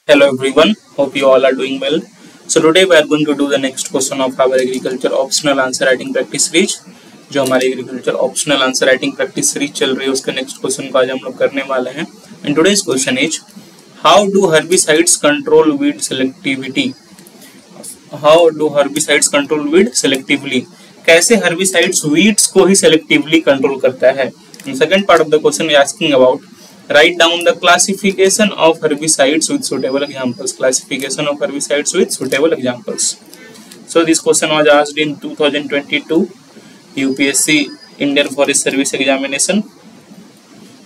Hello everyone, hope you all are doing well. So today we are going to do the next question of our agriculture optional answer writing practice series. जो हमारी agriculture optional answer writing practice series चल रही है उसका next question को आज हम लोग करने वाले हैं. And today's question is how do herbicides control weed selectivity. How do herbicides control weed selectively. कैसे हर्बिसाइड्स वीड्स को ही सेलेक्टिवली कंट्रोल करता है. Second part of the question is asking about write down the classification of herbicides with suitable examples. Classification of herbicides with suitable examples. So this question was asked in 2022 UPSC Indian Forest Service examination,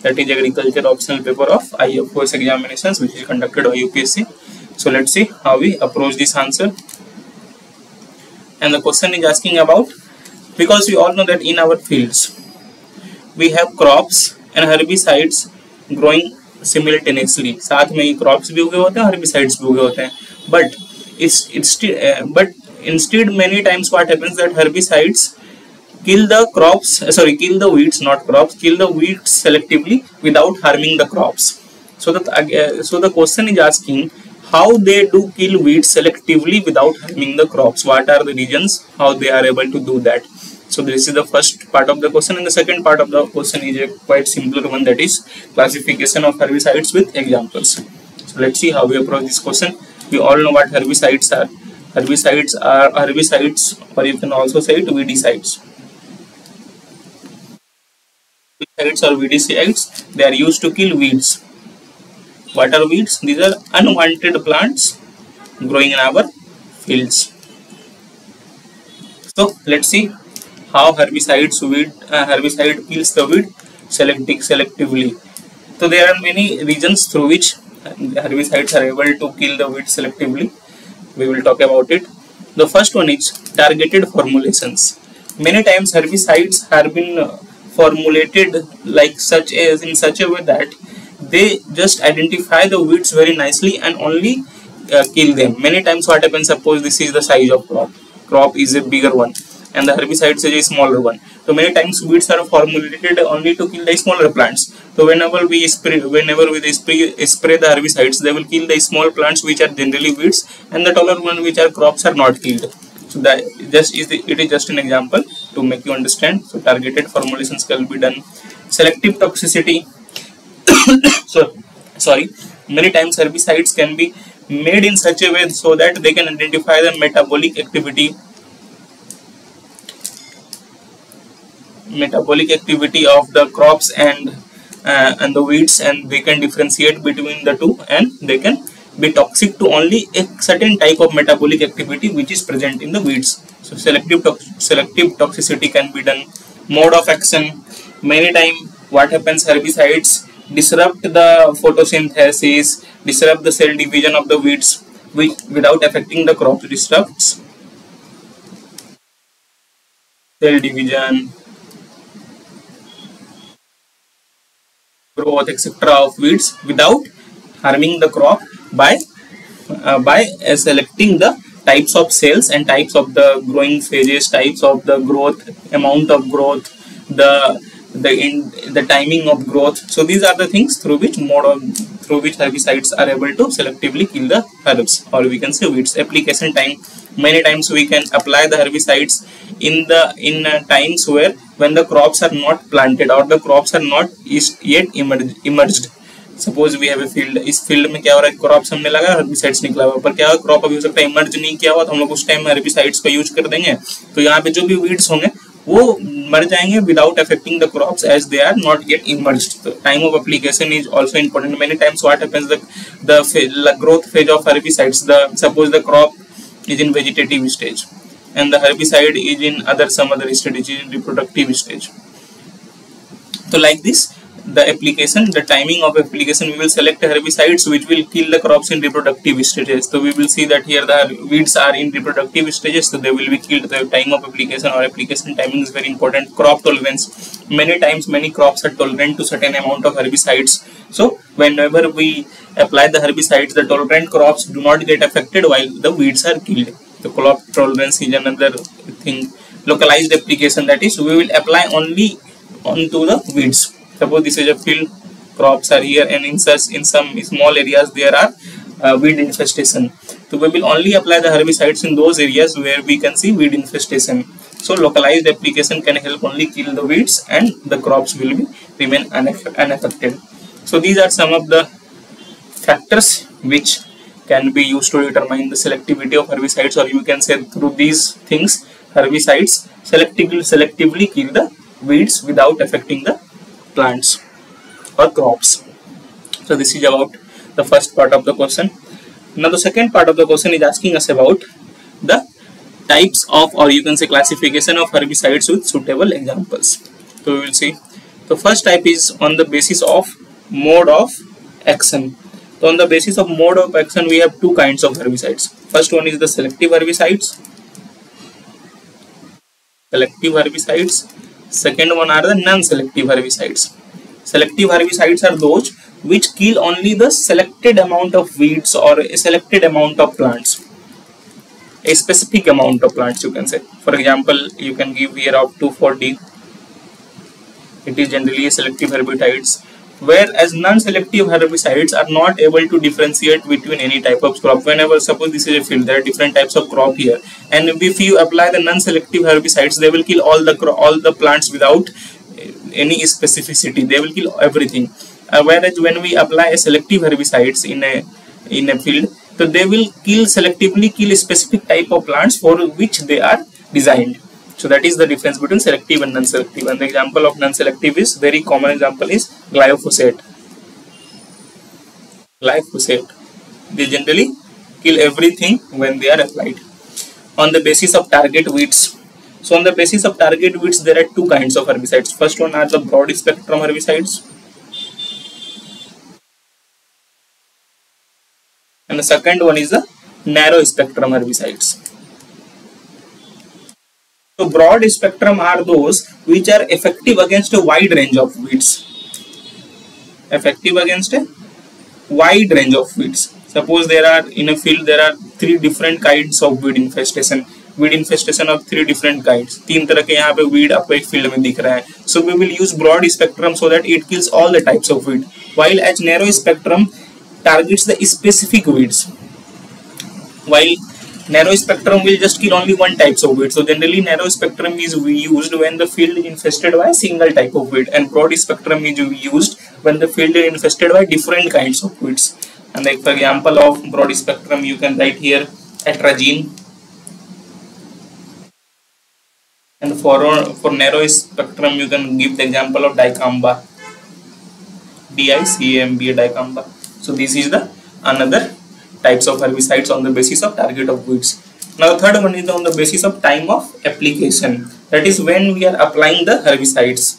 that is agriculture optional paper of IFOS examinations which is conducted by UPSC. So let's see how we approach this answer. And the question is asking about, because we all know that in our fields we have crops and herbicides growing simultaneously. साथ में ही crops भी उगे होते हैं, herbicides भी उगे होते हैं. But instead many times what happens that herbicides kill the crops, kill the weeds, not crops, kill the weeds selectively without harming the crops. So the question is asking how they do kill weeds selectively without harming the crops. What are the reasons how they are able to do that? So this is the first part of the question, and the second part of the question is a quite simpler one, that is classification of herbicides with examples. So let's see how we approach this question. We all know what herbicides are. Herbicides are herbicides, or you can also say it weedicides. Herbicides or weedicides, they are used to kill weeds. What are weeds? These are unwanted plants growing in our fields. So let's see how herbicide kills the weed selectively. So there are many reasons through which herbicides are able to kill the weed selectively. We will talk about it. The first one is targeted formulations. Many times herbicides have been formulated in such a way that they just identify the weeds very nicely and only kill them. Many times what happens, suppose this is the size of crop is a bigger one and the herbicide is a smaller one. So many times weeds are formulated only to kill the smaller plants. So whenever we spray the herbicides, they will kill the small plants which are generally weeds, and the taller one which are crops are not killed. So that it is just an example to make you understand. So targeted formulations can be done. Selective toxicity. Many times herbicides can be made in such a way so that they can identify the metabolic activity of the crops and the weeds, and they can differentiate between the two, and they can be toxic to only a certain type of metabolic activity which is present in the weeds. So selective toxicity can be done. Mode of action. Many times what happens, herbicides disrupt the photosynthesis, disrupt the cell division of the weeds without affecting the crop. Disrupts cell division, growth, etc. of weeds without harming the crop by selecting the types of cells and types of the growing phases, types of the growth, amount of growth, the timing of growth. So these are the things through which herbicides are able to selectively kill the herbs, or we can say weeds. Application time. Many times we can apply the herbicides in times where when the crops are not planted or the crops are not yet emerged. Suppose we have a field. इस field में क्या हो रहा है, crops हमने लगाया, herbicides निकला हुआ, पर क्या क्रॉप अभी हो सकता है इमर्ज नहीं किया हुआ, तो हम लोग उस टाइम हेर्बिसाइड्स का यूज कर देंगे, तो यहाँ पे जो भी वीड्स होंगे वो मर जाएंगे without affecting the crops as they are not yet emerged. The time of application is also important. Many times what happens, the growth phase of herbicides, suppose the crop is in vegetative stage and the herbicide is in some other stage, is in reproductive stage. So like this, the timing of application, we will select herbicides which will kill the crops in reproductive stages. So we will see that here the weeds are in reproductive stages, so they will be killed. The time of application or application timing is very important. Crop tolerance. Many times many crops are tolerant to certain amount of herbicides. So whenever we apply the herbicides, the tolerant crops do not get affected while the weeds are killed. The crop tolerance is another thing. Localized application, that is we will apply only onto the weeds. Suppose this is a field, crops are here, and in some small areas there are weed infestation. So we will only apply the herbicides in those areas where we can see weed infestation. So localized application can help only kill the weeds and the crops will be remain unaffected. So these are some of the factors which can be used to determine the selectivity of herbicides, or you can say through these things herbicides selectively kill the weeds without affecting the plants or crops. So this is about the first part of the question. Now the second part of the question is asking us about the types of, or you can say classification of herbicides with suitable examples. So we will see. The first type is on the basis of mode of action. So on the basis of mode of action, we have two kinds of herbicides. First one is the selective herbicides. Second one are the non-selective herbicides. Selective herbicides are those which kill only the selected amount of weeds or a selected amount of plants. A specific amount of plants, you can say. For example, you can give here up to 40. It is generally a selective herbicides. Whereas non-selective herbicides are not able to differentiate between any type of crop. Whenever, suppose this is a field, there are different types of crop here, and if you apply the non-selective herbicides, they will kill all the plants without any specificity. They will kill everything. Whereas when we apply a selective herbicides in a field, so they will selectively kill a specific type of plants for which they are designed. So that is the difference between selective and non-selective. And the example of non-selective is, very common example is glyphosate. They generally kill everything when they are applied. On the basis of target weeds. So on the basis of target weeds, there are two kinds of herbicides. First one are the broad spectrum herbicides, and the second one is the narrow spectrum herbicides. So broad spectrum are those which are effective against a wide range of weeds. Suppose there are in a field there are three different kinds of weed infestation. Of three different kinds. तीन तरह के यहाँ पे weed आपको एक field में दिख रहा है. So we will use broad spectrum so that it kills all the types of weed. While as narrow spectrum targets the specific weeds. While narrow spectrum will just kill only one type of weed. So generally narrow spectrum is used when the field is infested by a single type of weed, and broad spectrum is used when the field is infested by different kinds of weeds. And like for example of broad spectrum, you can write here atrazine, and for narrow spectrum you can give the example of dicamba, DICAMB, dicamba. So this is the another types of herbicides on the basis of target of weeds. Now the third one is on the basis of time of application. That is when we are applying the herbicides.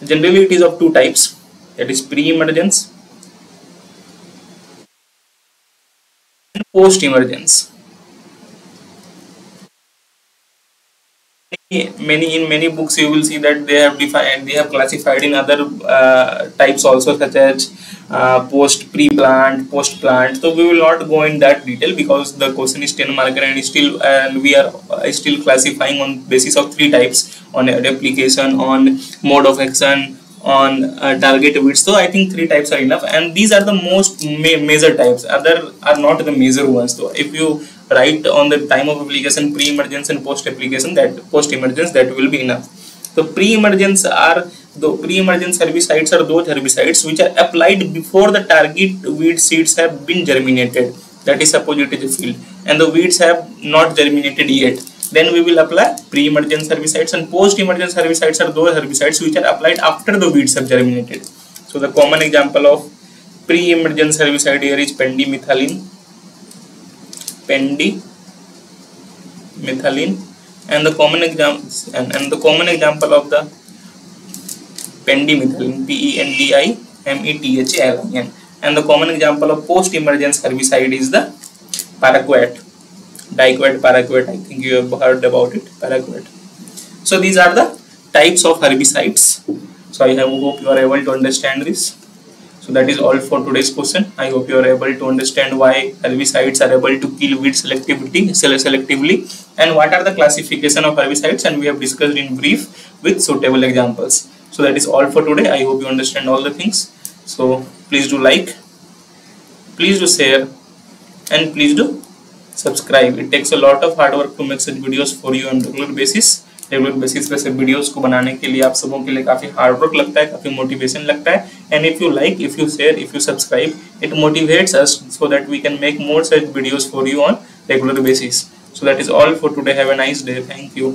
Generally it is of two types. That is pre-emergence and post-emergence. In many books you will see that they have classified in other types also, such as pre-plant, post-plant. So we will not go in that detail because the question is 10 marker and we are still classifying on basis of three types, on application, on mode of action, on target weeds. So I think three types are enough, and these are the most major types. Other are not the major ones. So if you write on the time of application, pre-emergence and post-application, that post-emergence, that will be enough. So pre-emergence herbicides are those herbicides which are applied before the target weed seeds have been germinated. That is, suppose it is a field and the weeds have not germinated yet. Then we will apply pre-emergence herbicides, and post-emergence herbicides are those herbicides which are applied after the weeds have germinated. So the common example of pre-emergence herbicide here is pendimethalin, and the common example of the pendimethalin, PENDIMETHALIN, and the common example of post-emergence herbicide is the paraquat, paraquat. I think you have heard about it, paraquat. So these are the types of herbicides. So I hope you are able to understand this. So that is all for today's question. I hope you are able to understand why herbicides are able to kill weeds selectively, and what are the classification of herbicides, and we have discussed in brief with suitable examples. So that is all for today. I hope you understand all the things. So please do like, please do share, and please do subscribe. It takes a lot of hard work to make such videos for you on regular basis. Regular basis पे सब videos को बनाने के लिए आप सबों के लिए काफी हार्ड वर्क लगता है, काफी मोटिवेशन लगता है. And if you like, if you share, if you subscribe, it motivates us so that we can make more such videos for you on regular basis. So that is all for today. Have a nice day. Thank you.